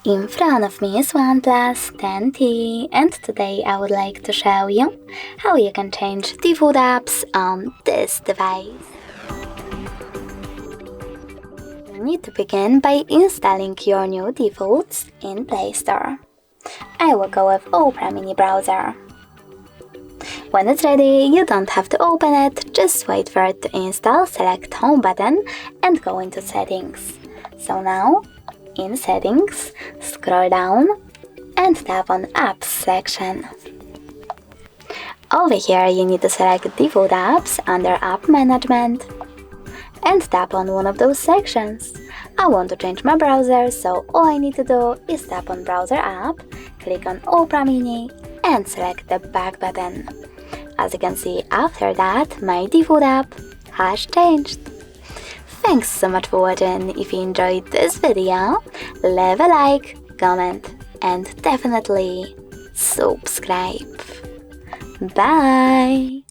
In front of me is OnePlus 10T, and today I would like to show you how you can change default apps on this device. You need to begin by installing your new defaults in Play Store. I will go with Opera Mini browser. When it's ready, you don't have to open it, just wait for it to install, select Home button and go into Settings. So now, in Settings, scroll down and tap on Apps section. Over here you need to select Default Apps under App Management and tap on one of those sections. I want to change my browser, so all I need to do is tap on Browser app, click on Opera Mini and select the back button. As you can see, after that, my default app has changed. Thanks so much for watching. If you enjoyed this video, leave a like, comment and definitely subscribe. Bye!